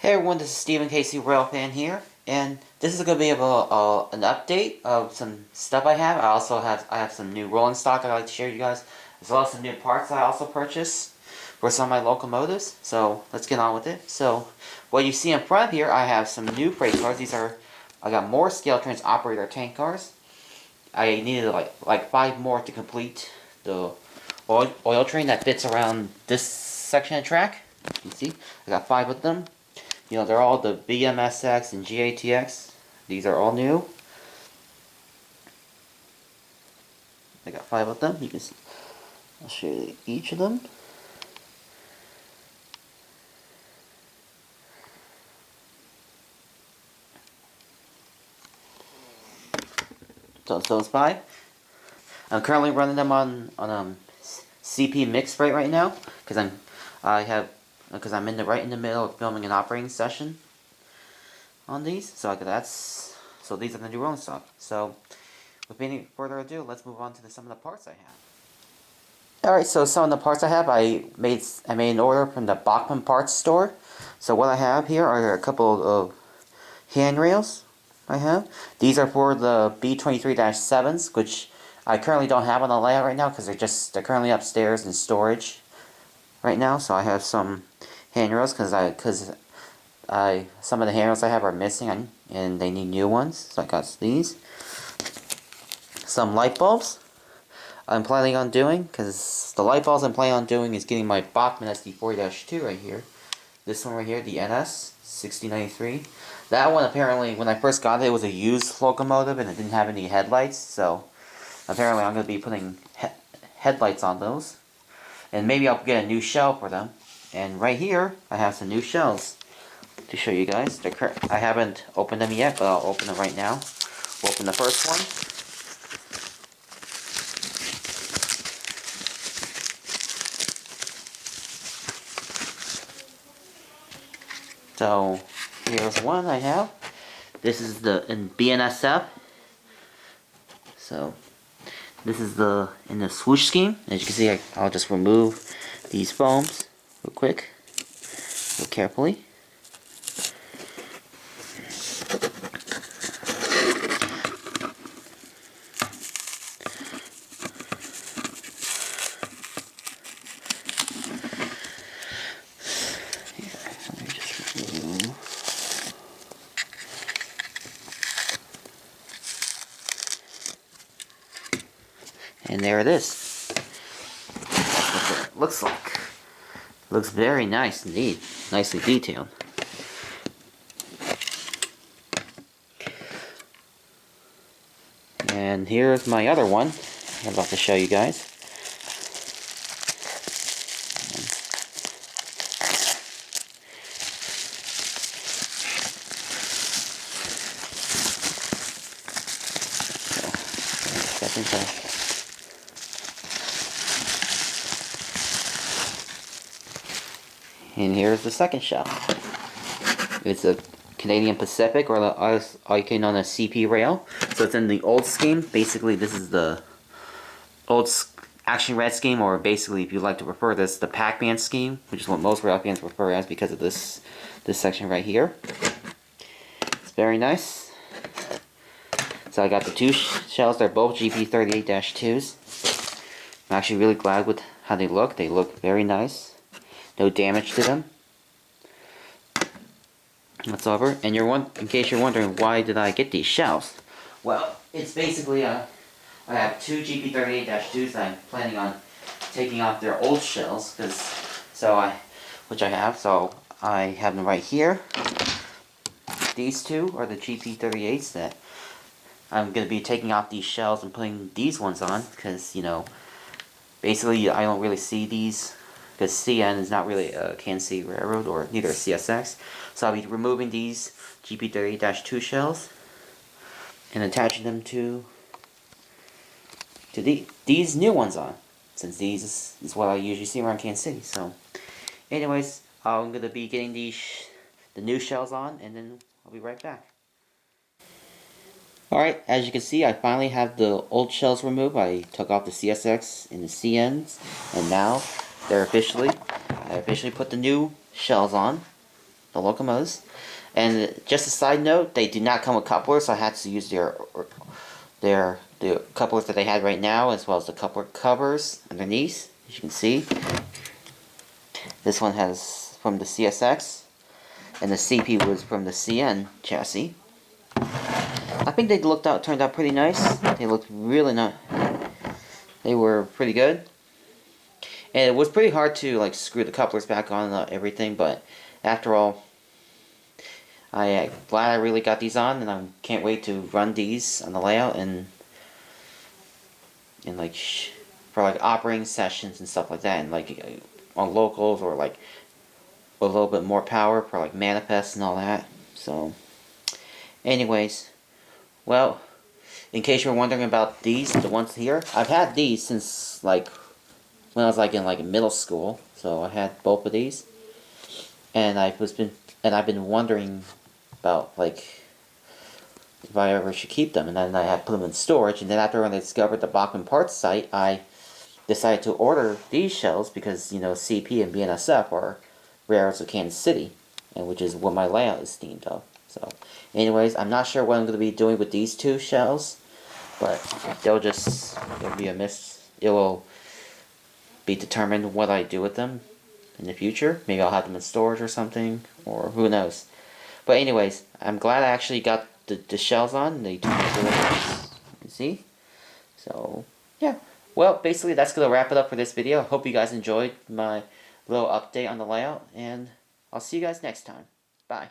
Hey everyone, this is Stephen Casey Railfan here, and this is going to be an update of some stuff I have. I have some new rolling stock I'd like to share with you guys, as well as some new parts I also purchased for some of my locomotives. So let's get on with it. So what you see in front here, I have some new freight cars. I got more scale trains operator tank cars. I needed like 5 more to complete the oil train that fits around this section of track. You see, I got 5 of them. You know, they're all the BMSX and GATX. These are all new. I got 5 of them. You can see. I'll show you each of them. So it's those 5. I'm currently running them on CP mixed right now because I'm right in the middle of filming an operating session on these. So these are the new rolling stock. So with any further ado, let's move on to some of the parts I have. Alright, so some of the parts I have, I made an order from the Bachmann parts store. So what I have here are a couple of handrails I have. These are for the B23-7s, which I currently don't have on the layout right now because they're currently upstairs in storage right now. So I have some handrails because some of the handrails I have are missing and they need new ones. So I got these. Some light bulbs I'm planning on doing, because the light bulbs I'm planning on doing is getting my Bachmann SD40-2 right here. This one right here, the NS 6093. That one apparently, when I first got it, it was a used locomotive and it didn't have any headlights, so apparently I'm going to be putting headlights on those. And maybe I'll get a new shell for them. And right here, I have some new shells to show you guys. I haven't opened them yet, but I'll open them right now. We'll open the first one. So here's one I have. This is in BNSF. So this is in the swoosh scheme. As you can see, I'll just remove these foams real quick, real carefully. And there it is. That's what it looks like. Looks very nice indeed. Nicely detailed. And here's my other one I'm about to show you guys. And here's the second shell. It's a Canadian Pacific, or also known as CP rail. So it's in the old scheme. Basically, this is the old Action Red scheme, or basically, if you like to prefer this, the Pac-Man scheme, which is what most rail fans refer as because of this section right here. It's very nice. So I got the 2 shells. They're both GP38-2s. I'm actually really glad with how they look. They look very nice. No damage to them whatsoever. And in case you're wondering, why did I get these shells? Well, it's basically I have 2 GP38-2s that I'm planning on taking off their old shells, which I have. So I have them right here. These 2 are the GP38s that I'm going to be taking off these shells and putting these ones on, because, you know, basically I don't really see these, because CN is not really a Kansas City Railroad, or neither is CSX. So I'll be removing these GP38-2 shells and attaching them to these new ones on, since these is what I usually see around Kansas City. So anyways, I'm going to be getting the new shells on, and then I'll be right back. Alright, as you can see, I finally have the old shells removed. I took off the CSX and the CNs, and now I officially put the new shells on. the locomotives. And just a side note, they do not come with couplers, so I had to use the couplers that they had right now, as well as the coupler covers underneath. As you can see, this one has from the CSX, and the CP was from the CN chassis. I think they turned out pretty nice. They looked really nice. They were pretty good. And it was pretty hard to like screw the couplers back on and everything, but after all, I'm glad I really got these on, and I can't wait to run these on the layout and like for like operating sessions and stuff like that, and like on locals or like a little bit more power for like manifests and all that. So, anyways, well, in case you're wondering about these, the ones here, I've had these since like when I was like in middle school. So I had both of these, and I've been wondering about like if I ever should keep them, and then I had put them in storage. And then after when I discovered the Bachmann parts site, I decided to order these shells because CP and BNSF are railroads of Kansas City, and which is what my layout is themed of. So, anyways, I'm not sure what I'm going to be doing with these two shells, but it'll be a miss. It will be determined what I do with them in the future. Maybe I'll have them in storage or something, or who knows. But anyways, I'm glad I actually got the shells on. They turned out really nice. You see? So, yeah. Well, basically that's going to wrap it up for this video. I hope you guys enjoyed my little update on the layout, and I'll see you guys next time. Bye.